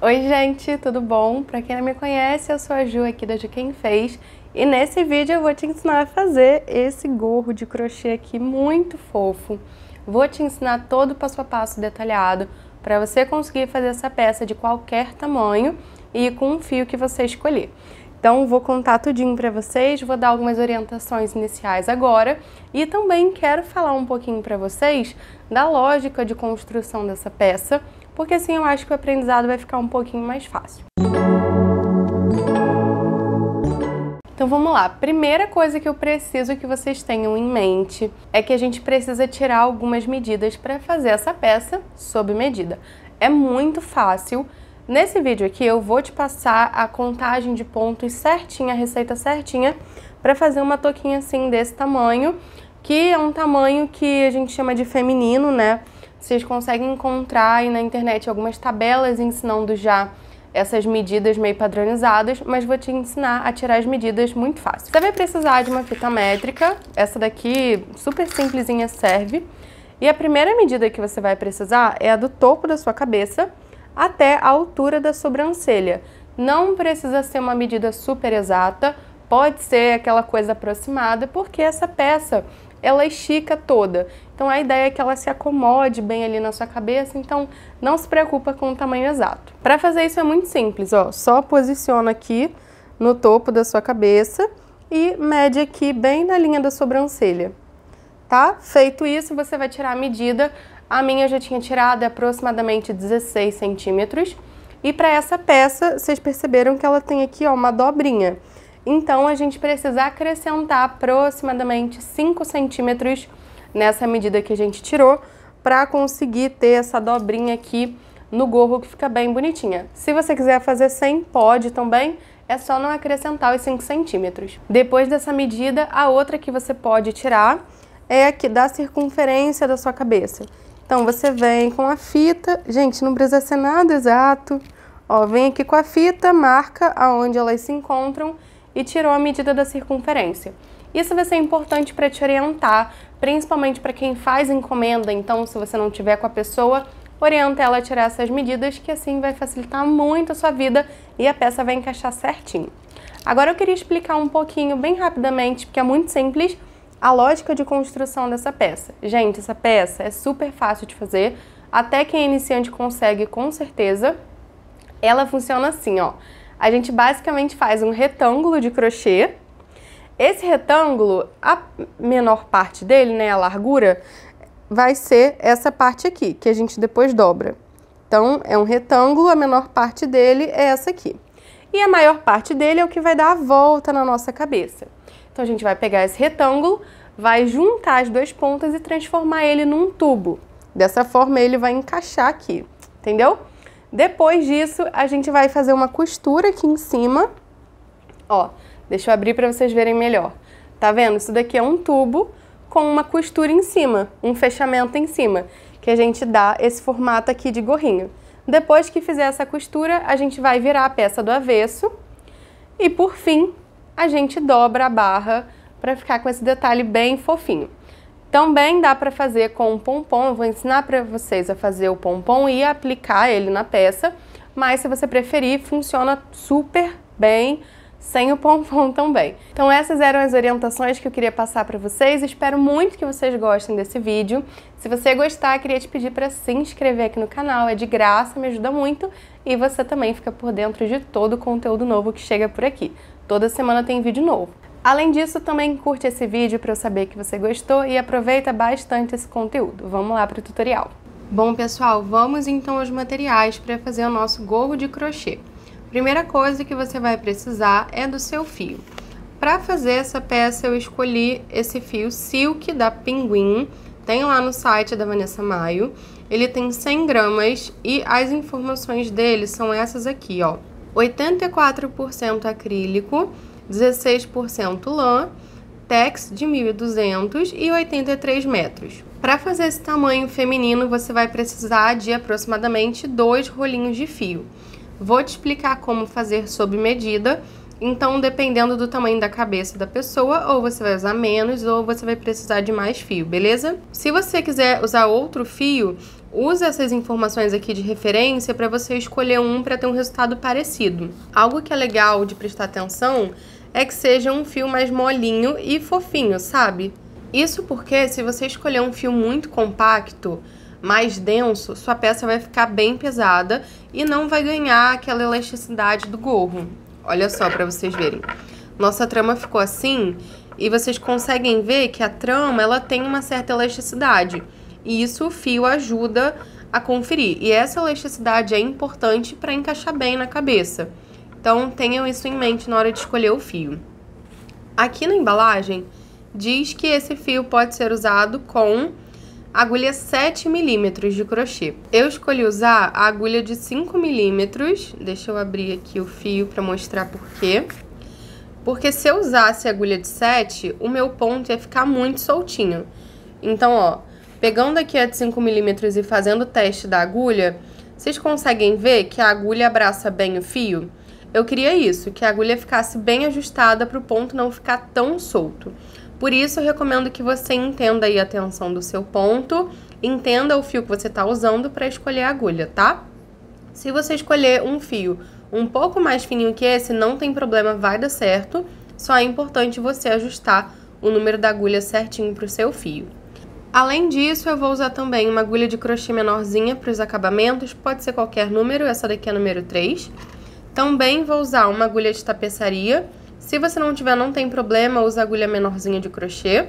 Oi gente, tudo bom? Pra quem não me conhece, eu sou a Ju aqui da Ju Quem Fez e nesse vídeo eu vou te ensinar a fazer esse gorro de crochê aqui muito fofo. Vou te ensinar todo o passo a passo detalhado para você conseguir fazer essa peça de qualquer tamanho e com um fio que você escolher. Então vou contar tudinho para vocês, vou dar algumas orientações iniciais agora e também quero falar um pouquinho para vocês da lógica de construção dessa peça, porque assim eu acho que o aprendizado vai ficar um pouquinho mais fácil. Então vamos lá, primeira coisa que eu preciso que vocês tenham em mente é que a gente precisa tirar algumas medidas para fazer essa peça sob medida. É muito fácil. Nesse vídeo aqui eu vou te passar a contagem de pontos certinha, a receita certinha, para fazer uma touquinha assim desse tamanho, que é um tamanho que a gente chama de feminino, né? Vocês conseguem encontrar aí na internet algumas tabelas ensinando já essas medidas meio padronizadas, mas vou te ensinar a tirar as medidas muito fácil. Você vai precisar de uma fita métrica, essa daqui super simplesinha serve, e a primeira medida que você vai precisar é a do topo da sua cabeça até a altura da sobrancelha. Não precisa ser uma medida super exata, pode ser aquela coisa aproximada, porque essa peça ela estica toda. Então a ideia é que ela se acomode bem ali na sua cabeça, então não se preocupa com o tamanho exato. Para fazer isso é muito simples, ó, só posiciona aqui no topo da sua cabeça e mede aqui bem na linha da sobrancelha, tá? Feito isso, você vai tirar a medida. A minha eu já tinha tirado aproximadamente 16 centímetros. E para essa peça, vocês perceberam que ela tem aqui, ó, uma dobrinha. Então, a gente precisa acrescentar aproximadamente 5 centímetros nessa medida que a gente tirou para conseguir ter essa dobrinha aqui no gorro que fica bem bonitinha. Se você quiser fazer sem, pode também, é só não acrescentar os 5 centímetros. Depois dessa medida, a outra que você pode tirar é aqui da circunferência da sua cabeça. Então, você vem com a fita, gente, não precisa ser nada exato, ó, vem aqui com a fita, marca aonde elas se encontram e tirou a medida da circunferência. Isso vai ser importante para te orientar, principalmente para quem faz encomenda, então se você não tiver com a pessoa, orienta ela a tirar essas medidas, que assim vai facilitar muito a sua vida e a peça vai encaixar certinho. Agora eu queria explicar um pouquinho, bem rapidamente, porque é muito simples, a lógica de construção dessa peça. Gente, essa peça é super fácil de fazer, até quem é iniciante consegue com certeza. Ela funciona assim, ó. A gente basicamente faz um retângulo de crochê. Esse retângulo, a menor parte dele, né, a largura, vai ser essa parte aqui, que a gente depois dobra. Então, é um retângulo, a menor parte dele é essa aqui. E a maior parte dele é o que vai dar a volta na nossa cabeça. Então, a gente vai pegar esse retângulo, vai juntar as duas pontas e transformar ele num tubo. Dessa forma, ele vai encaixar aqui, entendeu? Depois disso, a gente vai fazer uma costura aqui em cima. Ó, deixa eu abrir para vocês verem melhor. Tá vendo? Isso daqui é um tubo com uma costura em cima, um fechamento em cima, que a gente dá esse formato aqui de gorrinho. Depois que fizer essa costura, a gente vai virar a peça do avesso e, por fim, a gente dobra a barra para ficar com esse detalhe bem fofinho. Também dá para fazer com um pompom, eu vou ensinar para vocês a fazer o pompom e aplicar ele na peça, mas se você preferir, funciona super bem sem o pompom também. Então essas eram as orientações que eu queria passar para vocês, espero muito que vocês gostem desse vídeo. Se você gostar, queria te pedir para se inscrever aqui no canal, é de graça, me ajuda muito e você também fica por dentro de todo o conteúdo novo que chega por aqui. Toda semana tem vídeo novo. Além disso, também curte esse vídeo para eu saber que você gostou e aproveita bastante esse conteúdo. Vamos lá para o tutorial. Bom, pessoal, vamos então aos materiais para fazer o nosso gorro de crochê. Primeira coisa que você vai precisar é do seu fio. Para fazer essa peça, eu escolhi esse fio Silk da Pinguim. Tem lá no site da Vanessa Maio. Ele tem 100 gramas e as informações dele são essas aqui, ó. 84% acrílico, 16% lã, tex de 1.200 e 83 metros. Para fazer esse tamanho feminino, você vai precisar de aproximadamente 2 rolinhos de fio. Vou te explicar como fazer sob medida, então dependendo do tamanho da cabeça da pessoa, ou você vai usar menos ou você vai precisar de mais fio, beleza? Se você quiser usar outro fio, Use essas informações aqui de referência para você escolher um para ter um resultado parecido. Algo que é legal de prestar atenção é que seja um fio mais molinho e fofinho, sabe? Isso porque se você escolher um fio muito compacto, mais denso, sua peça vai ficar bem pesada e não vai ganhar aquela elasticidade do gorro. Olha só para vocês verem. Nossa trama ficou assim e vocês conseguem ver que a trama ela tem uma certa elasticidade. E isso o fio ajuda a conferir. E essa elasticidade é importante para encaixar bem na cabeça. Então tenham isso em mente na hora de escolher o fio. Aqui na embalagem diz que esse fio pode ser usado com agulha 7 milímetros de crochê. Eu escolhi usar a agulha de 5 milímetros. Deixa eu abrir aqui o fio para mostrar por quê. Porque se eu usasse a agulha de 7, o meu ponto ia ficar muito soltinho. Então, ó, pegando aqui a de 5 milímetros e fazendo o teste da agulha, vocês conseguem ver que a agulha abraça bem o fio? Eu queria isso, que a agulha ficasse bem ajustada para o ponto não ficar tão solto. Por isso, eu recomendo que você entenda aí a tensão do seu ponto, entenda o fio que você está usando para escolher a agulha, tá? Se você escolher um fio um pouco mais fininho que esse, não tem problema, vai dar certo. Só é importante você ajustar o número da agulha certinho para o seu fio. Além disso, eu vou usar também uma agulha de crochê menorzinha para os acabamentos, pode ser qualquer número, essa daqui é número 3. Também vou usar uma agulha de tapeçaria. Se você não tiver, não tem problema, usa agulha menorzinha de crochê.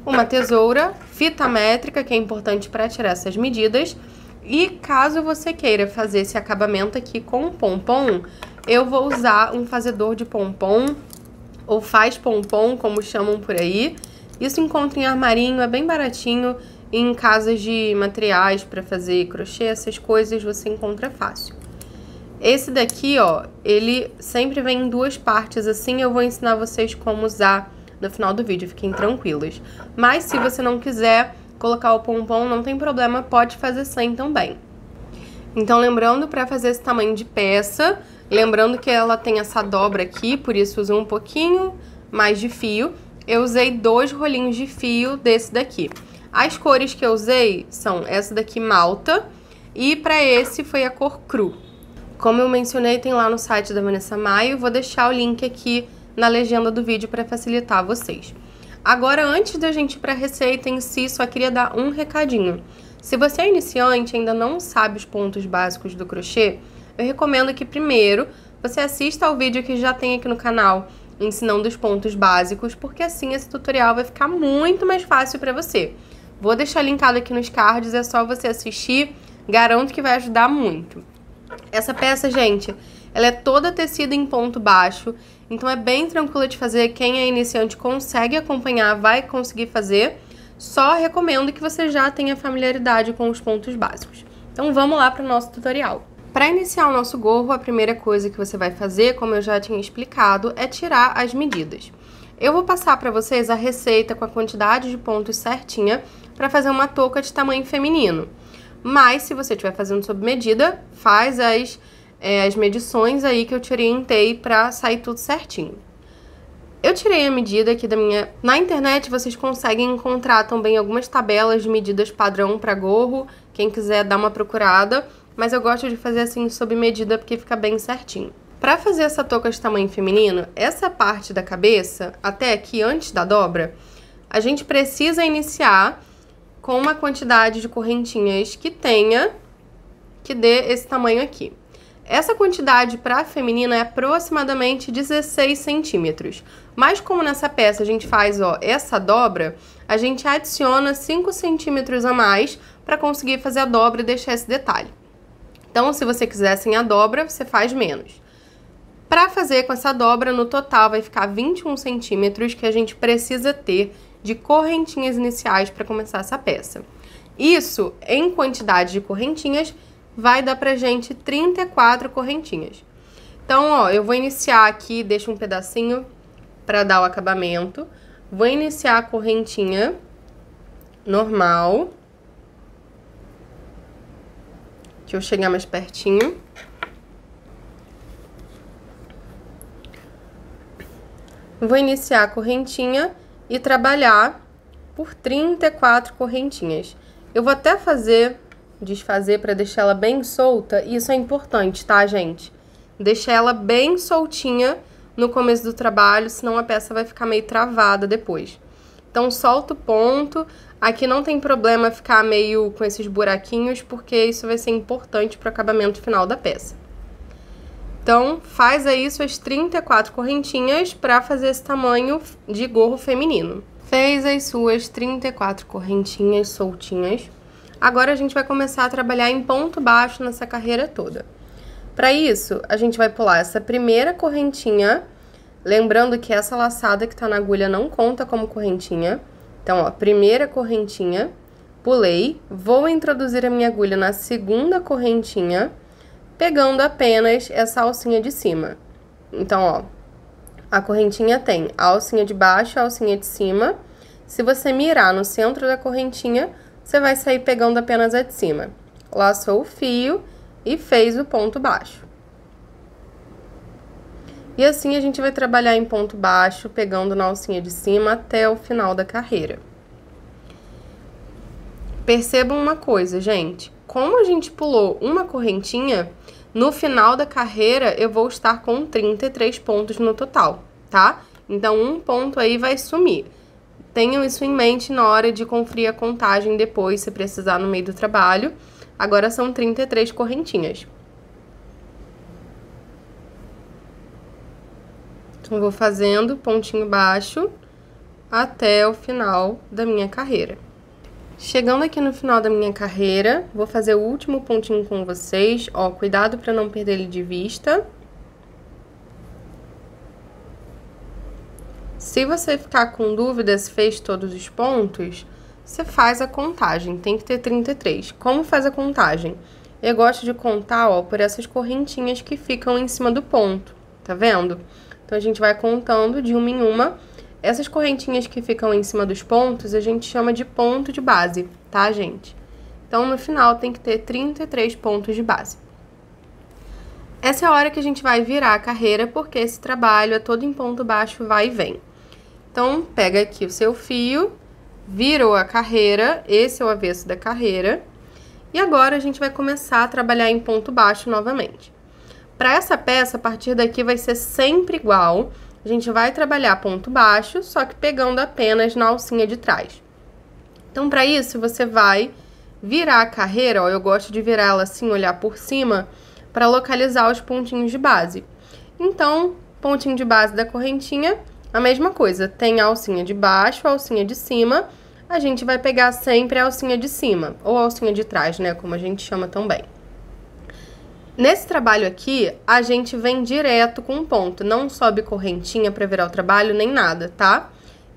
Uma tesoura, fita métrica, que é importante para tirar essas medidas. E caso você queira fazer esse acabamento aqui com pompom, eu vou usar um fazedor de pompom, ou faz pompom, como chamam por aí. Isso encontra em armarinho, é bem baratinho, em casas de materiais para fazer crochê, essas coisas você encontra fácil. Esse daqui, ó, ele sempre vem em duas partes assim, eu vou ensinar vocês como usar no final do vídeo, fiquem tranquilos. Mas se você não quiser colocar o pompom, não tem problema, pode fazer sem também. Então, lembrando, para fazer esse tamanho de peça, lembrando que ela tem essa dobra aqui, por isso uso um pouquinho mais de fio. Eu usei 2 rolinhos de fio desse daqui. As cores que eu usei são essa daqui, malta, e para esse foi a cor cru. Como eu mencionei, tem lá no site da Vanessa Maio, vou deixar o link aqui na legenda do vídeo para facilitar vocês. Agora, antes da gente ir para a receita em si, só queria dar um recadinho. Se você é iniciante e ainda não sabe os pontos básicos do crochê, eu recomendo que primeiro você assista ao vídeo que já tem aqui no canal ensinando os pontos básicos, porque assim esse tutorial vai ficar muito mais fácil para você. Vou deixar linkado aqui nos cards, é só você assistir, garanto que vai ajudar muito. Essa peça, gente, ela é toda tecida em ponto baixo, então é bem tranquila de fazer. Quem é iniciante consegue acompanhar, vai conseguir fazer. Só recomendo que você já tenha familiaridade com os pontos básicos. Então vamos lá para o nosso tutorial. Para iniciar o nosso gorro, a primeira coisa que você vai fazer, como eu já tinha explicado, é tirar as medidas. Eu vou passar para vocês a receita com a quantidade de pontos certinha para fazer uma touca de tamanho feminino. Mas, se você estiver fazendo sob medida, faz as medições aí que eu te orientei para sair tudo certinho. Eu tirei a medida aqui da minha... Na internet, vocês conseguem encontrar também algumas tabelas de medidas padrão para gorro, quem quiser dar uma procurada, mas eu gosto de fazer assim sob medida porque fica bem certinho. Para fazer essa touca de tamanho feminino, essa parte da cabeça, até aqui antes da dobra, a gente precisa iniciar com uma quantidade de correntinhas que dê esse tamanho aqui. Essa quantidade para a feminina é aproximadamente 16 centímetros. Mas como nessa peça a gente faz, ó, essa dobra, a gente adiciona 5 centímetros a mais para conseguir fazer a dobra e deixar esse detalhe. Então, se você quiser sem a dobra, você faz menos. Para fazer com essa dobra, no total vai ficar 21 centímetros que a gente precisa ter de correntinhas iniciais para começar essa peça. Isso, em quantidade de correntinhas, vai dar pra gente 34 correntinhas. Então, ó, eu vou iniciar aqui, deixo um pedacinho para dar o acabamento. Vou iniciar a correntinha normal. Deixa eu chegar mais pertinho. Vou iniciar a correntinha e trabalhar por 34 correntinhas. Eu vou até fazer desfazer para deixar ela bem solta. Isso é importante, tá, gente? Deixar ela bem soltinha no começo do trabalho, senão a peça vai ficar meio travada depois. Então, solta o ponto. Aqui não tem problema ficar meio com esses buraquinhos, porque isso vai ser importante para o acabamento final da peça. Então, faz aí suas 34 correntinhas para fazer esse tamanho de gorro feminino. Fez as suas 34 correntinhas soltinhas. Agora a gente vai começar a trabalhar em ponto baixo nessa carreira toda. Para isso, a gente vai pular essa primeira correntinha, lembrando que essa laçada que tá na agulha não conta como correntinha. Então, ó, primeira correntinha, pulei, vou introduzir a minha agulha na segunda correntinha, pegando apenas essa alcinha de cima. Então, ó, a correntinha tem a alcinha de baixo e a alcinha de cima. Se você mirar no centro da correntinha, você vai sair pegando apenas a de cima. Laçou o fio e fez o ponto baixo. E assim a gente vai trabalhar em ponto baixo, pegando na alcinha de cima até o final da carreira. Percebam uma coisa, gente. Como a gente pulou uma correntinha, no final da carreira eu vou estar com 33 pontos no total, tá? Então, um ponto aí vai sumir. Tenham isso em mente na hora de conferir a contagem depois, se precisar no meio do trabalho. Agora são 33 correntinhas. Então, vou fazendo pontinho baixo até o final da minha carreira. Chegando aqui no final da minha carreira, vou fazer o último pontinho com vocês. Ó, cuidado para não perder ele de vista. Se você ficar com dúvida se fez todos os pontos, você faz a contagem, tem que ter 33. Como faz a contagem? Eu gosto de contar, ó, por essas correntinhas que ficam em cima do ponto, tá vendo? Então, a gente vai contando de uma em uma. Essas correntinhas que ficam em cima dos pontos, a gente chama de ponto de base, tá, gente? Então, no final, tem que ter 33 pontos de base. Essa é a hora que a gente vai virar a carreira, porque esse trabalho é todo em ponto baixo, vai e vem. Então, pega aqui o seu fio, virou a carreira, esse é o avesso da carreira. E agora, a gente vai começar a trabalhar em ponto baixo novamente. Para essa peça, a partir daqui vai ser sempre igual. A gente vai trabalhar ponto baixo, só que pegando apenas na alcinha de trás. Então, para isso, você vai virar a carreira, ó, eu gosto de virar ela assim, olhar por cima, para localizar os pontinhos de base. Então, pontinho de base da correntinha, a mesma coisa, tem a alcinha de baixo, a alcinha de cima, a gente vai pegar sempre a alcinha de cima, ou a alcinha de trás, né, como a gente chama também. Nesse trabalho aqui, a gente vem direto com um ponto, não sobe correntinha para virar o trabalho, nem nada, tá?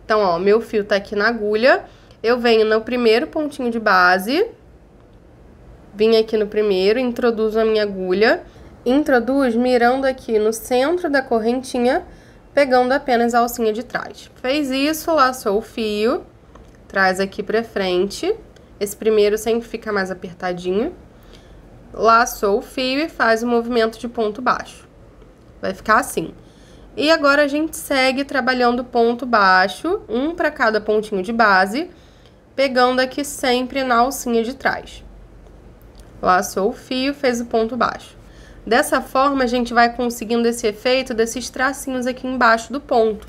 Então, ó, meu fio tá aqui na agulha, eu venho no primeiro pontinho de base, vim aqui no primeiro, introduzo a minha agulha, introduzo mirando aqui no centro da correntinha, pegando apenas a alcinha de trás. Fez isso, laçou o fio, traz aqui pra frente, esse primeiro sempre fica mais apertadinho. Laçou o fio e faz o movimento de ponto baixo. Vai ficar assim. E agora a gente segue trabalhando ponto baixo, um para cada pontinho de base, pegando aqui sempre na alcinha de trás. Laçou o fio, fez o ponto baixo. Dessa forma, a gente vai conseguindo esse efeito desses tracinhos aqui embaixo do ponto.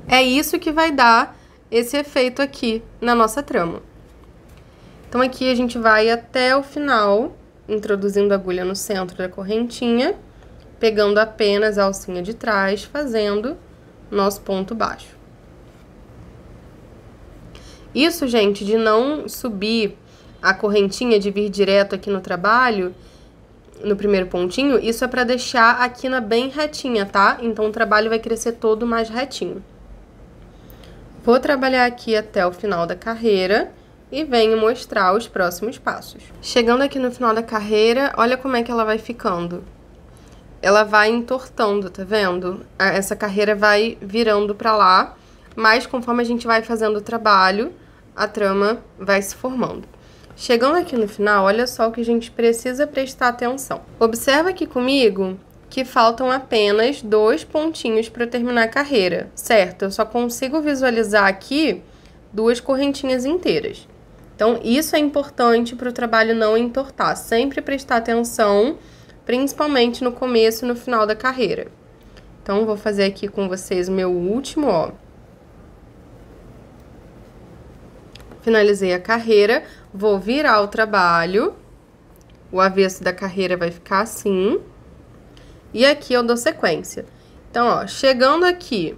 É isso que vai dar esse efeito aqui na nossa trama. Então, aqui a gente vai até o final, introduzindo a agulha no centro da correntinha, pegando apenas a alcinha de trás, fazendo nosso ponto baixo. Isso, gente, de não subir a correntinha, de vir direto aqui no trabalho, no primeiro pontinho, isso é pra deixar a quina bem retinha, tá? Então, o trabalho vai crescer todo mais retinho. Vou trabalhar aqui até o final da carreira e venho mostrar os próximos passos. Chegando aqui no final da carreira, olha como é que ela vai ficando. Ela vai entortando, tá vendo? Essa carreira vai virando pra lá, mas conforme a gente vai fazendo o trabalho, a trama vai se formando. Chegando aqui no final, olha só o que a gente precisa prestar atenção. Observa aqui comigo que faltam apenas 2 pontinhos para terminar a carreira, certo? Eu só consigo visualizar aqui 2 correntinhas inteiras. Então, isso é importante para o trabalho não entortar. Sempre prestar atenção, principalmente no começo e no final da carreira. Então, vou fazer aqui com vocês o meu último, ó. Finalizei a carreira, vou virar o trabalho. O avesso da carreira vai ficar assim. E aqui eu dou sequência. Então, ó, chegando aqui,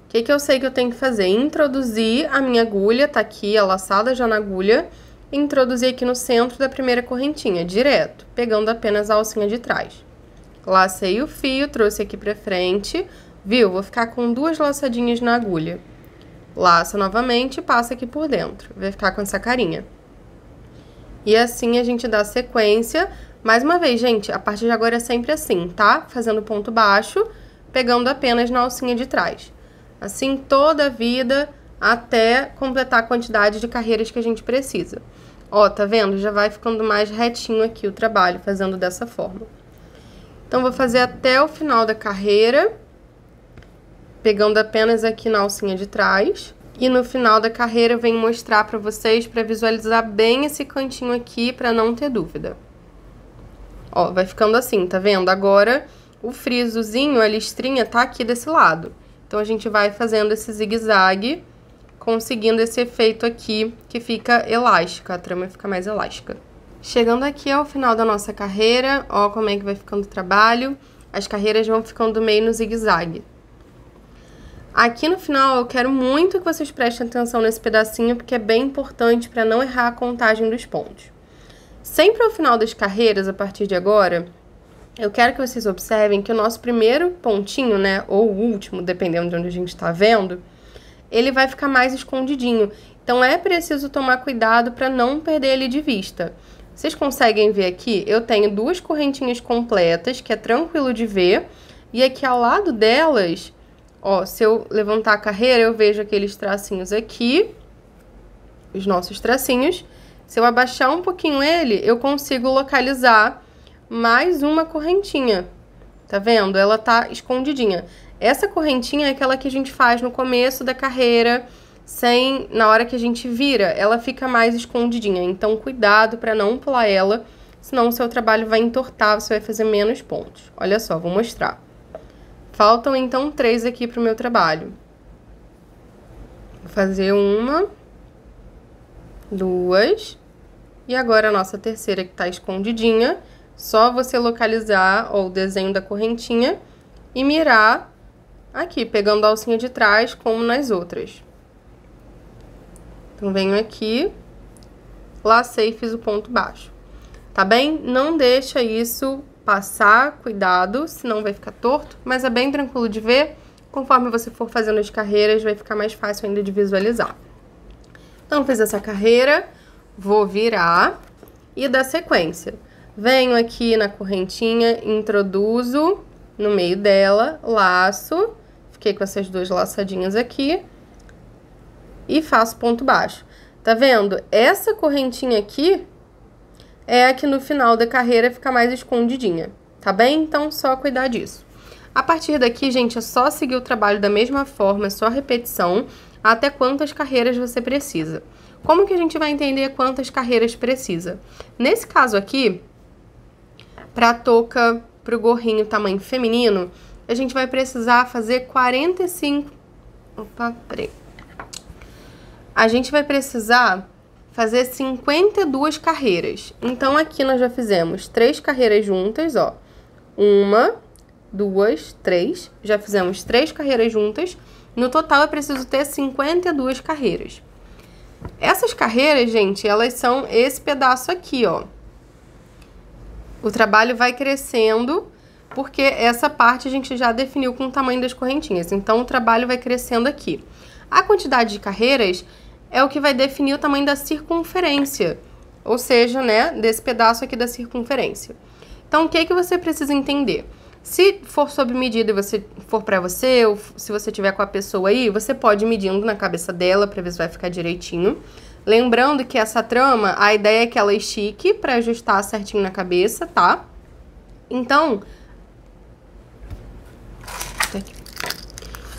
o que eu sei que eu tenho que fazer? Introduzir a minha agulha, tá aqui, ela laçada já na agulha. Introduzir aqui no centro da primeira correntinha, direto, pegando apenas a alcinha de trás. Lacei o fio, trouxe aqui pra frente, viu? Vou ficar com 2 laçadinhas na agulha. Laça novamente e passa aqui por dentro. Vai ficar com essa carinha. E assim a gente dá sequência. Mais uma vez, gente, a partir de agora é sempre assim, tá? Fazendo ponto baixo, pegando apenas na alcinha de trás. Assim toda a vida, até completar a quantidade de carreiras que a gente precisa. Ó, tá vendo? Já vai ficando mais retinho aqui o trabalho, fazendo dessa forma. Então, vou fazer até o final da carreira, pegando apenas aqui na alcinha de trás. E no final da carreira eu venho mostrar pra vocês, pra visualizar bem esse cantinho aqui, pra não ter dúvida. Ó, vai ficando assim, tá vendo? Agora, o frisozinho, a listrinha, tá aqui desse lado. Então, a gente vai fazendo esse zigue-zague, conseguindo esse efeito aqui, que fica elástica, a trama fica mais elástica. Chegando aqui ao final da nossa carreira, ó como é que vai ficando o trabalho. As carreiras vão ficando meio no zigue-zague. Aqui no final eu quero muito que vocês prestem atenção nesse pedacinho, porque é bem importante para não errar a contagem dos pontos. Sempre ao final das carreiras, a partir de agora, eu quero que vocês observem que o nosso primeiro pontinho, né, ou o último, dependendo de onde a gente está vendo, ele vai ficar mais escondidinho. Então é preciso tomar cuidado para não perder ele de vista. Vocês conseguem ver aqui? Eu tenho 2 correntinhas completas, que é tranquilo de ver. E aqui ao lado delas, ó, se eu levantar a carreira, eu vejo aqueles tracinhos aqui, os nossos tracinhos. Se eu abaixar um pouquinho ele, eu consigo localizar mais uma correntinha. Tá vendo? Ela tá escondidinha. Essa correntinha é aquela que a gente faz no começo da carreira, na hora que a gente vira, ela fica mais escondidinha. Então, cuidado para não pular ela, senão o seu trabalho vai entortar, você vai fazer menos pontos. Olha só, vou mostrar. Faltam, então, 3 aqui pro meu trabalho. Vou fazer 1, 2, e agora a nossa terceira que tá escondidinha. Só você localizar, ó, o desenho da correntinha e mirar aqui, pegando a alcinha de trás, como nas outras. Então, venho aqui, lacei e fiz o ponto baixo. Tá bem? Não deixa isso passar, cuidado, senão vai ficar torto, mas é bem tranquilo de ver. Conforme você for fazendo as carreiras, vai ficar mais fácil ainda de visualizar. Então, fiz essa carreira, vou virar e dar sequência. Venho aqui na correntinha, introduzo no meio dela, laço, fiquei com essas 2 laçadinhas aqui e faço ponto baixo. Tá vendo? Essa correntinha aqui é a que no final da carreira fica mais escondidinha, tá bem? Então, só cuidar disso. A partir daqui, gente, é só seguir o trabalho da mesma forma, é só repetição, até quantas carreiras você precisa. Como que a gente vai entender quantas carreiras precisa? Nesse caso aqui, pra touca, pro gorrinho tamanho feminino, a gente vai precisar fazer 45... Opa, peraí. A gente vai precisar fazer 52 carreiras. Então, aqui nós já fizemos 3 carreiras juntas, ó. 1, 2, 3. Já fizemos 3 carreiras juntas. No total, eu preciso ter 52 carreiras. Essas carreiras, gente, elas são esse pedaço aqui, ó. O trabalho vai crescendo, porque essa parte a gente já definiu com o tamanho das correntinhas. Então, o trabalho vai crescendo aqui. A quantidade de carreiras é o que vai definir o tamanho da circunferência, ou seja, né, desse pedaço aqui da circunferência. Então, o que você precisa entender? Se for sob medida e você for para você, ou se você tiver com a pessoa aí, você pode ir medindo na cabeça dela para ver se vai ficar direitinho. Lembrando que essa trama, a ideia é que ela estique para ajustar certinho na cabeça, tá? Então,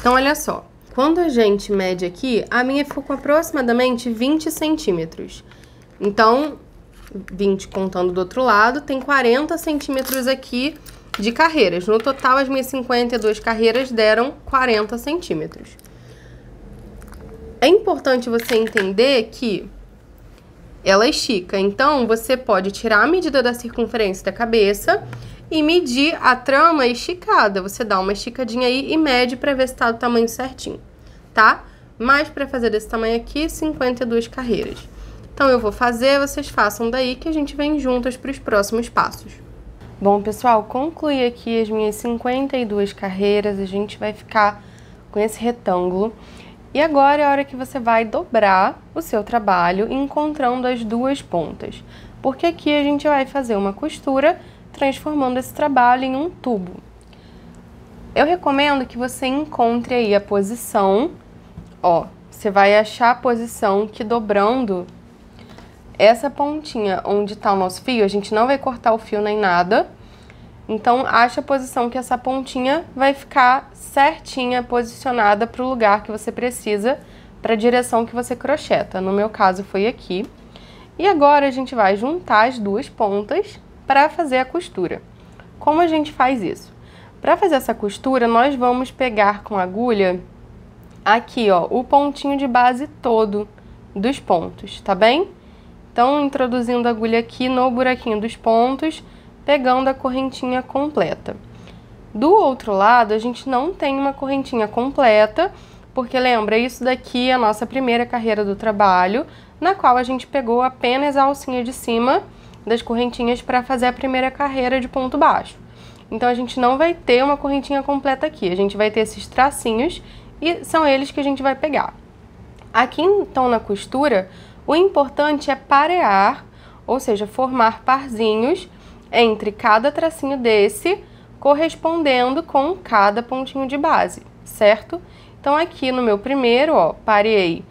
olha só. Quando a gente mede aqui, a minha ficou com aproximadamente 20 centímetros. Então, 20 contando do outro lado, tem 40 centímetros aqui de carreiras. No total, as minhas 52 carreiras deram 40 centímetros. É importante você entender que ela estica, então você pode tirar a medida da circunferência da cabeça e medir a trama esticada. Você dá uma esticadinha aí e mede para ver se tá do tamanho certinho, tá? Mas para fazer desse tamanho aqui, 52 carreiras. Então eu vou fazer, vocês façam daí que a gente vem juntas para os próximos passos. Bom, pessoal, concluí aqui as minhas 52 carreiras, a gente vai ficar com esse retângulo. E agora é a hora que você vai dobrar o seu trabalho encontrando as duas pontas, porque aqui a gente vai fazer uma costura transformando esse trabalho em um tubo. Eu recomendo que você encontre aí a posição, ó, você vai achar a posição que dobrando essa pontinha onde tá o nosso fio, a gente não vai cortar o fio nem nada, então acha a posição que essa pontinha vai ficar certinha, posicionada para o lugar que você precisa, para a direção que você crocheta. No meu caso foi aqui. E agora a gente vai juntar as duas pontas para fazer a costura. Como a gente faz isso? Para fazer essa costura, nós vamos pegar com a agulha aqui, ó, o pontinho de base todo dos pontos, tá bem? Então, introduzindo a agulha aqui no buraquinho dos pontos, pegando a correntinha completa. Do outro lado, a gente não tem uma correntinha completa, porque lembra, isso daqui é a nossa primeira carreira do trabalho, na qual a gente pegou apenas a alcinha de cima das correntinhas para fazer a primeira carreira de ponto baixo. Então, a gente não vai ter uma correntinha completa aqui, a gente vai ter esses tracinhos e são eles que a gente vai pegar. Aqui, então, na costura, o importante é parear, ou seja, formar parzinhos entre cada tracinho desse, correspondendo com cada pontinho de base, certo? Então, aqui no meu primeiro, ó, parei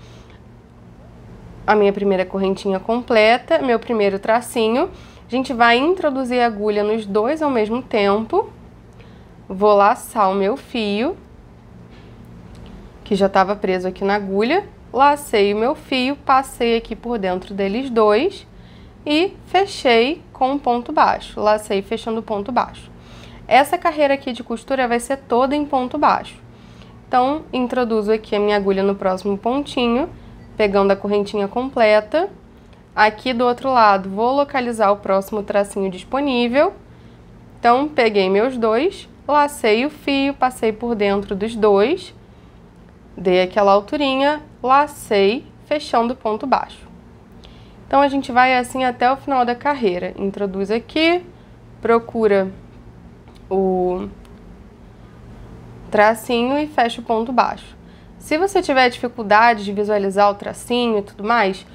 a minha primeira correntinha completa, meu primeiro tracinho. A gente vai introduzir a agulha nos dois ao mesmo tempo. Vou laçar o meu fio, que já estava preso aqui na agulha. Lacei o meu fio, passei aqui por dentro deles dois e fechei com um ponto baixo. Lacei fechando o ponto baixo. Essa carreira aqui de costura vai ser toda em ponto baixo. Então, introduzo aqui a minha agulha no próximo pontinho, pegando a correntinha completa. Aqui do outro lado, vou localizar o próximo tracinho disponível. Então, peguei meus dois, lacei o fio, passei por dentro dos dois, dei aquela alturinha, lacei, fechando o ponto baixo. Então, a gente vai assim até o final da carreira. Introduz aqui, procura o tracinho e fecha o ponto baixo. Se você tiver dificuldade de visualizar o tracinho e tudo mais,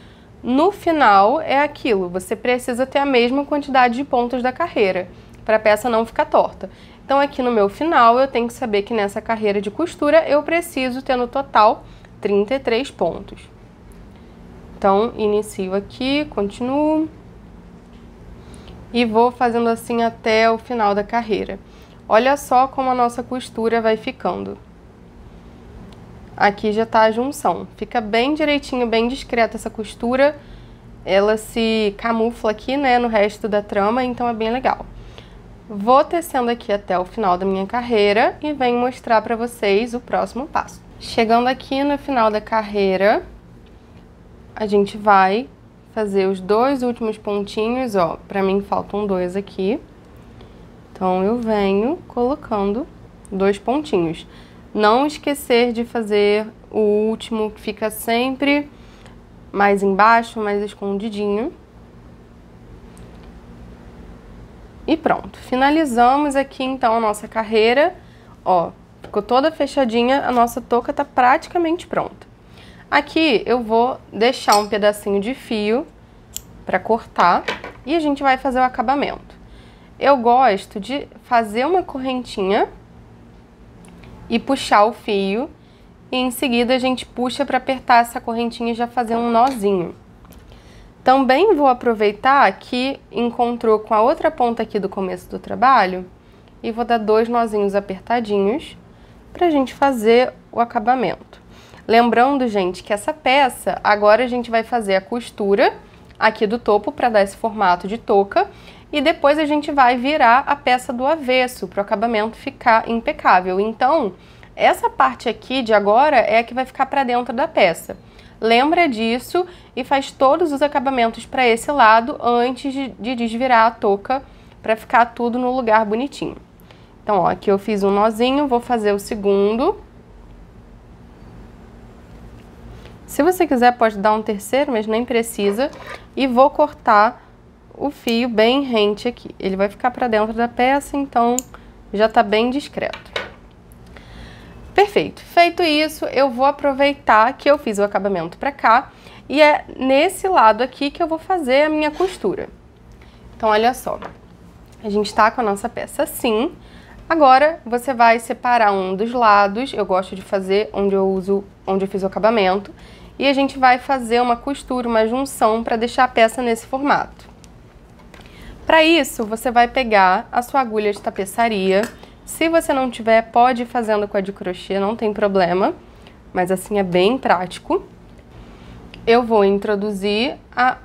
no final é aquilo, você precisa ter a mesma quantidade de pontos da carreira, para a peça não ficar torta. Então aqui no meu final eu tenho que saber que nessa carreira de costura eu preciso ter no total 33 pontos. Então inicio aqui, continuo e vou fazendo assim até o final da carreira. Olha só como a nossa costura vai ficando. Aqui já tá a junção. Fica bem direitinho, bem discreta essa costura. Ela se camufla aqui, né, no resto da trama, então é bem legal. Vou tecendo aqui até o final da minha carreira e venho mostrar pra vocês o próximo passo. Chegando aqui no final da carreira, a gente vai fazer os dois últimos pontinhos, ó. Pra mim faltam dois aqui. Então, eu venho colocando dois pontinhos. Não esquecer de fazer o último, que fica sempre mais embaixo, mais escondidinho. E pronto. Finalizamos aqui, então, a nossa carreira. Ó, ficou toda fechadinha, a nossa touca tá praticamente pronta. Aqui, eu vou deixar um pedacinho de fio para cortar e a gente vai fazer o acabamento. Eu gosto de fazer uma correntinha e puxar o fio, e em seguida a gente puxa para apertar essa correntinha e já fazer um nozinho. Também vou aproveitar que encontrou com a outra ponta aqui do começo do trabalho e vou dar dois nozinhos apertadinhos pra gente fazer o acabamento. Lembrando, gente, que essa peça, agora a gente vai fazer a costura aqui do topo para dar esse formato de touca. E depois a gente vai virar a peça do avesso para o acabamento ficar impecável. Então, essa parte aqui de agora é a que vai ficar para dentro da peça. Lembra disso e faz todos os acabamentos para esse lado antes de desvirar a touca para ficar tudo no lugar bonitinho. Então, ó, aqui eu fiz um nozinho, vou fazer o segundo. Se você quiser pode dar um terceiro, mas nem precisa. E vou cortar o fio bem rente aqui. Ele vai ficar para dentro da peça, então já tá bem discreto. Perfeito. Feito isso, eu vou aproveitar que eu fiz o acabamento para cá e é nesse lado aqui que eu vou fazer a minha costura. Então, olha só. A gente tá com a nossa peça assim. Agora, você vai separar um dos lados. Eu gosto de fazer onde eu fiz o acabamento. E a gente vai fazer uma costura, uma junção para deixar a peça nesse formato. Para isso, você vai pegar a sua agulha de tapeçaria. Se você não tiver, pode ir fazendo com a de crochê, não tem problema, mas assim é bem prático. Eu vou introduzir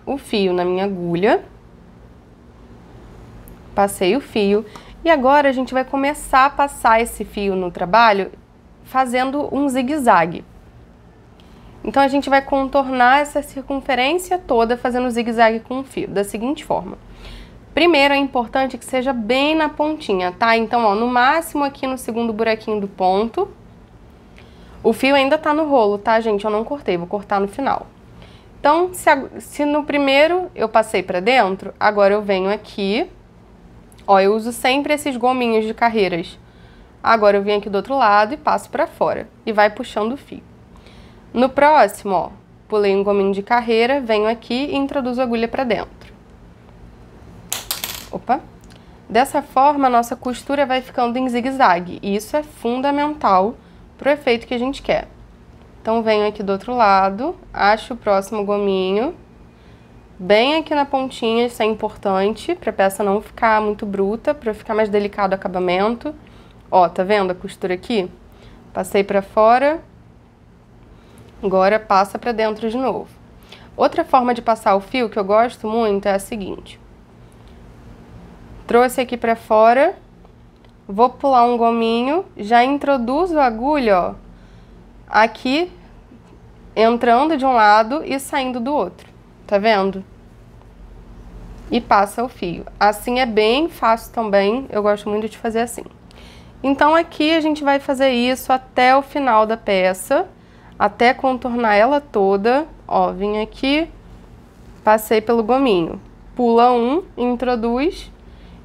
o fio na minha agulha. Passei o fio. E agora a gente vai começar a passar esse fio no trabalho fazendo um zigue-zague. Então a gente vai contornar essa circunferência toda fazendo zigue-zague com o fio, da seguinte forma. Primeiro é importante que seja bem na pontinha, tá? Então, ó, no máximo aqui no segundo buraquinho do ponto. O fio ainda tá no rolo, tá, gente? Eu não cortei, vou cortar no final. Então, se no primeiro eu passei pra dentro, agora eu venho aqui. Ó, eu uso sempre esses gominhos de carreiras. Agora eu venho aqui do outro lado e passo pra fora. E vai puxando o fio. No próximo, ó, pulei um gominho de carreira, venho aqui e introduzo a agulha pra dentro. Opa! Dessa forma, a nossa costura vai ficando em zigue-zague. E isso é fundamental pro efeito que a gente quer. Então, venho aqui do outro lado, acho o próximo gominho. Bem aqui na pontinha, isso é importante, pra peça não ficar muito bruta, pra ficar mais delicado o acabamento. Ó, tá vendo a costura aqui? Passei pra fora. Agora passa pra dentro de novo. Outra forma de passar o fio que eu gosto muito é a seguinte. Trouxe aqui pra fora, vou pular um gominho, já introduzo a agulha, ó, aqui, entrando de um lado e saindo do outro, tá vendo? E passa o fio. Assim é bem fácil também, eu gosto muito de fazer assim. Então aqui a gente vai fazer isso até o final da peça, até contornar ela toda, ó, vim aqui, passei pelo gominho, pula um, introduz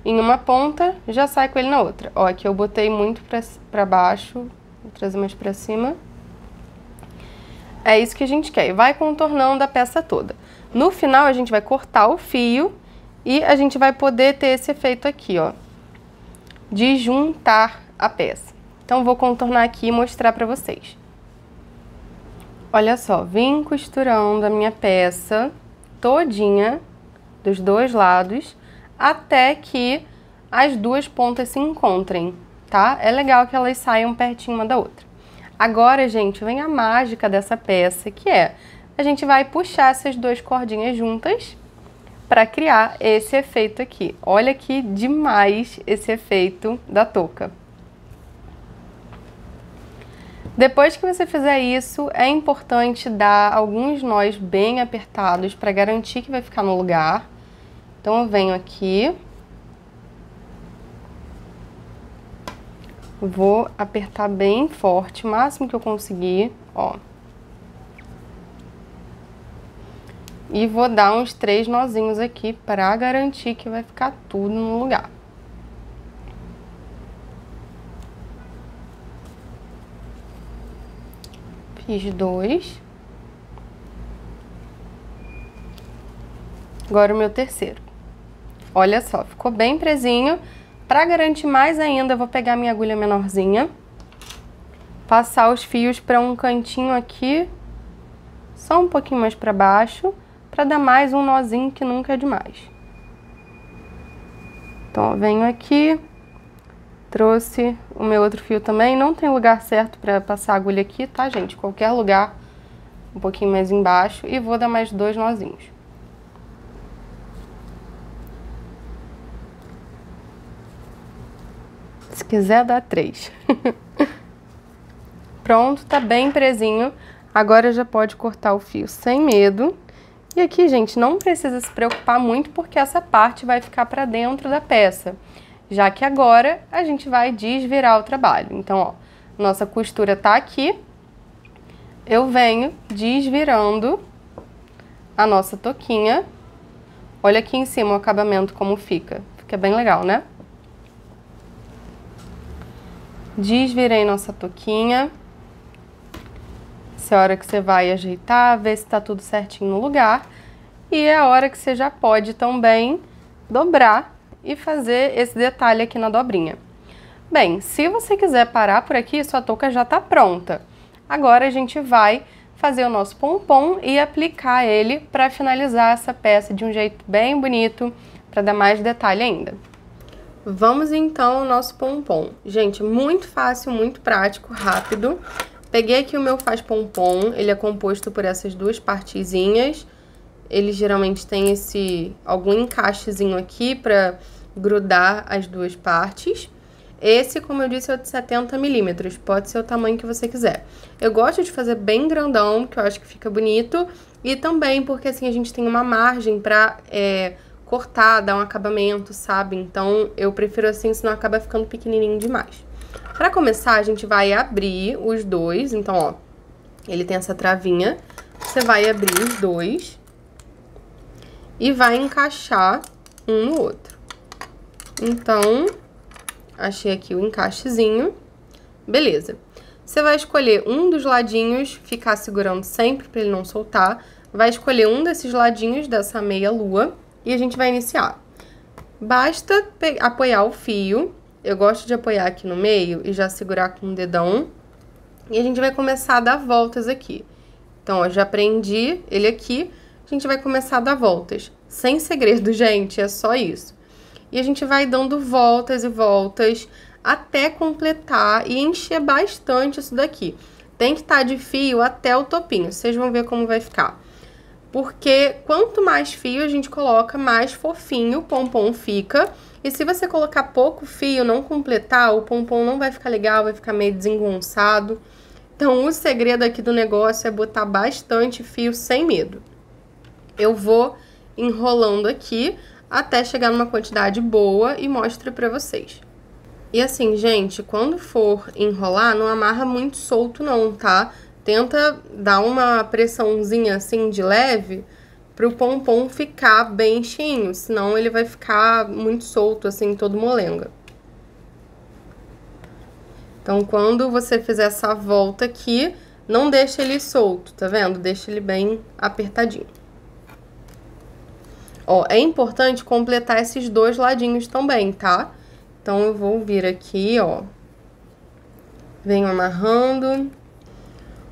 em uma ponta, já sai com ele na outra. Ó, aqui eu botei muito pra baixo, vou trazer mais pra cima. É isso que a gente quer, e vai contornando a peça toda. No final a gente vai cortar o fio e a gente vai poder ter esse efeito aqui, ó, de juntar a peça. Então vou contornar aqui e mostrar pra vocês. Olha só, vim costurando a minha peça todinha, dos dois lados, até que as duas pontas se encontrem, tá? É legal que elas saiam pertinho uma da outra. Agora, gente, vem a mágica dessa peça, que é, a gente vai puxar essas duas cordinhas juntas para criar esse efeito aqui. Olha que demais esse efeito da touca. Depois que você fizer isso, é importante dar alguns nós bem apertados para garantir que vai ficar no lugar. Então, eu venho aqui, vou apertar bem forte, o máximo que eu conseguir, ó. E vou dar uns 3 nozinhos aqui para garantir que vai ficar tudo no lugar. Fiz 2. Agora o meu terceiro. Olha só, ficou bem presinho. Para garantir mais ainda, eu vou pegar minha agulha menorzinha, passar os fios para um cantinho aqui, só um pouquinho mais para baixo, para dar mais um nozinho que nunca é demais. Então, eu venho aqui, trouxe o meu outro fio também. Não tem lugar certo para passar a agulha aqui, tá, gente? Qualquer lugar, um pouquinho mais embaixo, e vou dar mais 2 nozinhos. quiser dar 3. Pronto, tá bem presinho. Agora já pode cortar o fio sem medo. E aqui, gente, não precisa se preocupar muito porque essa parte vai ficar para dentro da peça. Já que agora a gente vai desvirar o trabalho. Então, ó, nossa costura tá aqui. Eu venho desvirando a nossa touquinha. Olha aqui em cima o acabamento como fica. Fica bem legal, né? Desvirei nossa touquinha. Essa é a hora que você vai ajeitar, ver se tá tudo certinho no lugar. E é a hora que você já pode também dobrar e fazer esse detalhe aqui na dobrinha. Bem, se você quiser parar por aqui, sua touca já tá pronta. Agora a gente vai fazer o nosso pompom e aplicar ele para finalizar essa peça de um jeito bem bonito, para dar mais detalhe ainda. Vamos então ao nosso pompom. Gente, muito fácil, muito prático, rápido. Peguei aqui o meu faz pompom, ele é composto por essas duas partezinhas. Ele geralmente tem algum encaixezinho aqui para grudar as duas partes. Esse, como eu disse, é de 70 milímetros, pode ser o tamanho que você quiser. Eu gosto de fazer bem grandão, que eu acho que fica bonito, e também porque assim a gente tem uma margem pra cortar, dar um acabamento, sabe? Então eu prefiro assim, senão acaba ficando pequenininho demais. Pra começar, a gente vai abrir os dois, então ó, ele tem essa travinha, você vai abrir os dois e vai encaixar um no outro. Então, achei aqui o encaixezinho. Beleza. Você vai escolher um dos ladinhos, ficar segurando sempre para ele não soltar. Vai escolher um desses ladinhos dessa meia lua e a gente vai iniciar. Basta apoiar o fio. Eu gosto de apoiar aqui no meio e já segurar com o dedão. E a gente vai começar a dar voltas aqui. Então, ó, já prendi ele aqui. A gente vai começar a dar voltas. Sem segredo, gente, é só isso. E a gente vai dando voltas e voltas até completar e encher bastante isso daqui. Tem que estar de fio até o topinho, vocês vão ver como vai ficar. Porque quanto mais fio a gente coloca, mais fofinho o pompom fica. E se você colocar pouco fio, não completar, o pompom não vai ficar legal, vai ficar meio desengonçado. Então, o segredo aqui do negócio é botar bastante fio sem medo. Eu vou enrolando aqui até chegar numa quantidade boa e mostro pra vocês. E assim, gente, quando for enrolar, não amarra muito solto não, tá? Tenta dar uma pressãozinha assim de leve pro pompom ficar bem cheinho, senão ele vai ficar muito solto assim, todo molenga. Então, quando você fizer essa volta aqui, não deixa ele solto, tá vendo? Deixa ele bem apertadinho. Ó, é importante completar esses dois ladinhos também, tá? Então, eu vou vir aqui, ó. Venho amarrando.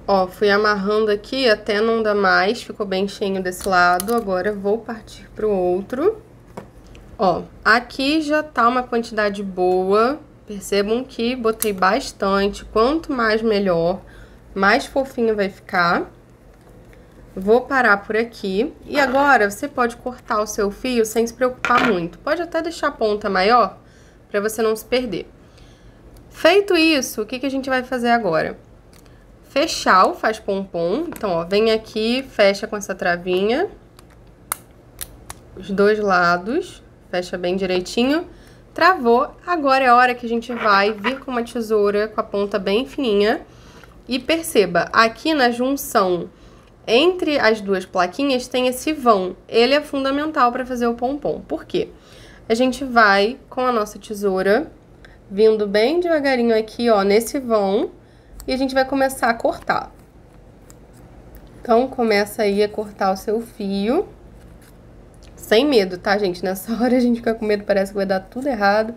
Ó, fui amarrando aqui até não dar mais, ficou bem cheinho desse lado. Agora, eu vou partir pro outro. Ó, aqui já tá uma quantidade boa. Percebam que botei bastante. Quanto mais, melhor. Mais fofinho vai ficar. Vou parar por aqui. E agora, você pode cortar o seu fio sem se preocupar muito. Pode até deixar a ponta maior, pra você não se perder. Feito isso, o que a gente vai fazer agora? Fechar o faz pompom. Então, ó, vem aqui, fecha com essa travinha. Os dois lados. Fecha bem direitinho. Travou. Agora é a hora que a gente vai vir com uma tesoura com a ponta bem fininha. E perceba, aqui na junção entre as duas plaquinhas tem esse vão. Ele é fundamental para fazer o pompom. Por quê? A gente vai com a nossa tesoura, vindo bem devagarinho aqui, ó, nesse vão. E a gente vai começar a cortar. Então, começa aí a cortar o seu fio. Sem medo, tá, gente? Nessa hora a gente fica com medo, parece que vai dar tudo errado.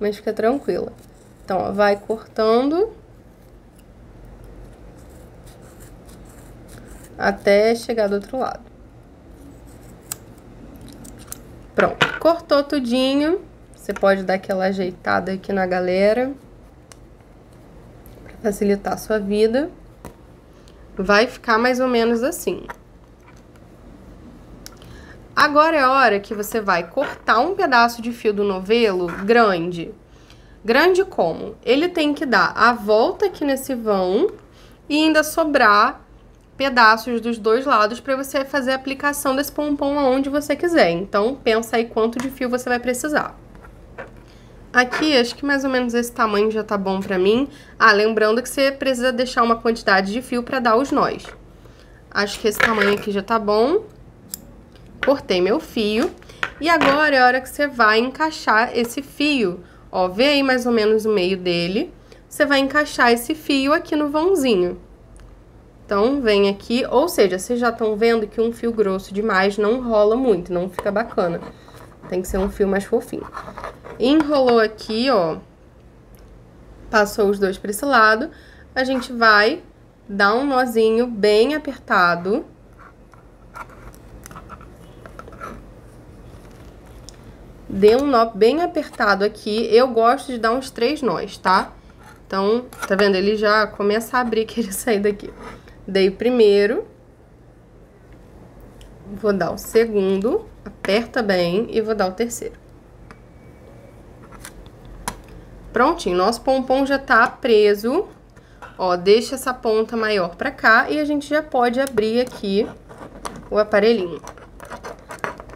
Mas fica tranquila. Então, ó, vai cortando. Até chegar do outro lado. Pronto. Cortou tudinho. Você pode dar aquela ajeitada aqui na galera. Facilitar a sua vida. Vai ficar mais ou menos assim. Agora é a hora que você vai cortar um pedaço de fio do novelo grande. Grande como? Ele tem que dar a volta aqui nesse vão e ainda sobrar pedaços dos dois lados para você fazer a aplicação desse pompom aonde você quiser. Então, pensa aí quanto de fio você vai precisar. Aqui, acho que mais ou menos esse tamanho já tá bom pra mim. Ah, lembrando que você precisa deixar uma quantidade de fio pra dar os nós. Acho que esse tamanho aqui já tá bom. Cortei meu fio. E agora é a hora que você vai encaixar esse fio. Ó, vê aí mais ou menos o meio dele. Você vai encaixar esse fio aqui no vãozinho. Então, vem aqui, ou seja, vocês já estão vendo que um fio grosso demais não rola muito, não fica bacana. Tem que ser um fio mais fofinho. Enrolou aqui, ó, passou os dois para esse lado, a gente vai dar um nozinho bem apertado. Dê um nó bem apertado aqui, eu gosto de dar uns 3 nós, tá? Então, tá vendo? Ele já começa a abrir, querer sair daqui. Dei o primeiro, vou dar o segundo, aperta bem e vou dar o terceiro. Prontinho, nosso pompom já tá preso. Ó, deixa essa ponta maior pra cá e a gente já pode abrir aqui o aparelhinho.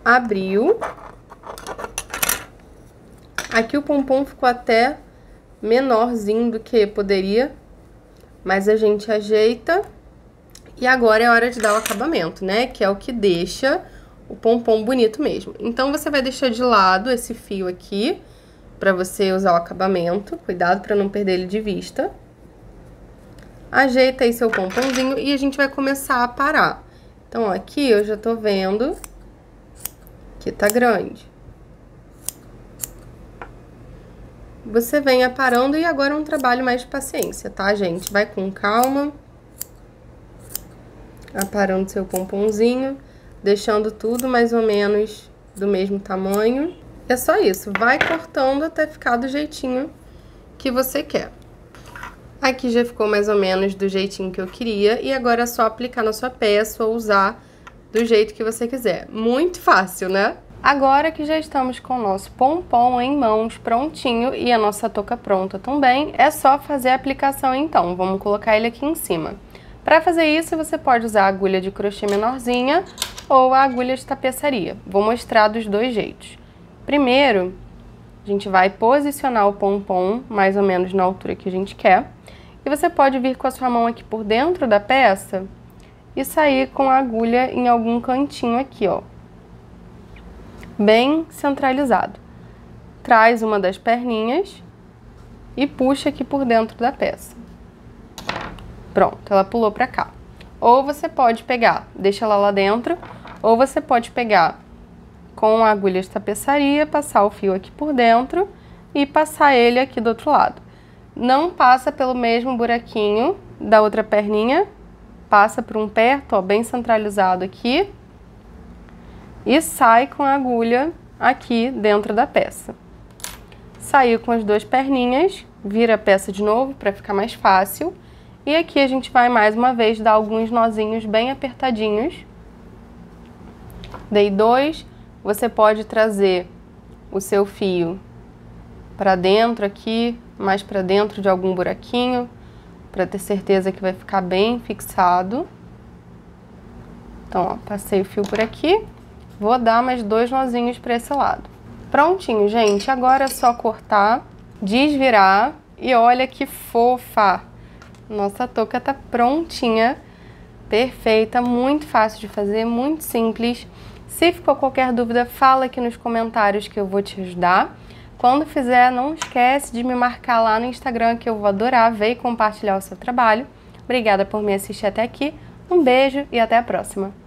Abriu. Aqui o pompom ficou até menorzinho do que poderia, mas a gente ajeita. E agora é hora de dar o acabamento, né? Que é o que deixa o pompom bonito mesmo. Então, você vai deixar de lado esse fio aqui, pra você usar o acabamento. Cuidado pra não perder ele de vista. Ajeita aí seu pomponzinho e a gente vai começar a parar. Então, ó, aqui eu já tô vendo que tá grande. Você vem aparando e agora é um trabalho mais de paciência, tá, gente? Vai com calma. Aparando seu pomponzinho, deixando tudo mais ou menos do mesmo tamanho. É só isso, vai cortando até ficar do jeitinho que você quer. Aqui já ficou mais ou menos do jeitinho que eu queria, e agora é só aplicar na sua peça ou usar do jeito que você quiser. Muito fácil, né? Agora que já estamos com o nosso pompom em mãos prontinho e a nossa touca pronta também, é só fazer a aplicação então. Vamos colocar ele aqui em cima. Para fazer isso, você pode usar a agulha de crochê menorzinha ou a agulha de tapeçaria. Vou mostrar dos dois jeitos. Primeiro, a gente vai posicionar o pompom mais ou menos na altura que a gente quer. E você pode vir com a sua mão aqui por dentro da peça e sair com a agulha em algum cantinho aqui, ó. Bem centralizado. Traz uma das perninhas e puxa aqui por dentro da peça. Pronto, ela pulou pra cá. Ou você pode pegar, deixa ela lá dentro, ou você pode pegar com a agulha de tapeçaria, passar o fio aqui por dentro e passar ele aqui do outro lado. Não passa pelo mesmo buraquinho da outra perninha, passa por um perto, ó, bem centralizado aqui, e sai com a agulha aqui dentro da peça. Saiu com as duas perninhas, vira a peça de novo para ficar mais fácil. E aqui a gente vai mais uma vez dar alguns nozinhos bem apertadinhos. Dei 2, você pode trazer o seu fio para dentro aqui, mais para dentro de algum buraquinho, para ter certeza que vai ficar bem fixado. Então, ó, passei o fio por aqui, vou dar mais 2 nozinhos para esse lado. Prontinho, gente, agora é só cortar, desvirar e olha que fofa! Nossa touca tá prontinha, perfeita, muito fácil de fazer, muito simples. Se ficou qualquer dúvida, fala aqui nos comentários que eu vou te ajudar. Quando fizer, não esquece de me marcar lá no Instagram, que eu vou adorar ver e compartilhar o seu trabalho. Obrigada por me assistir até aqui, um beijo e até a próxima!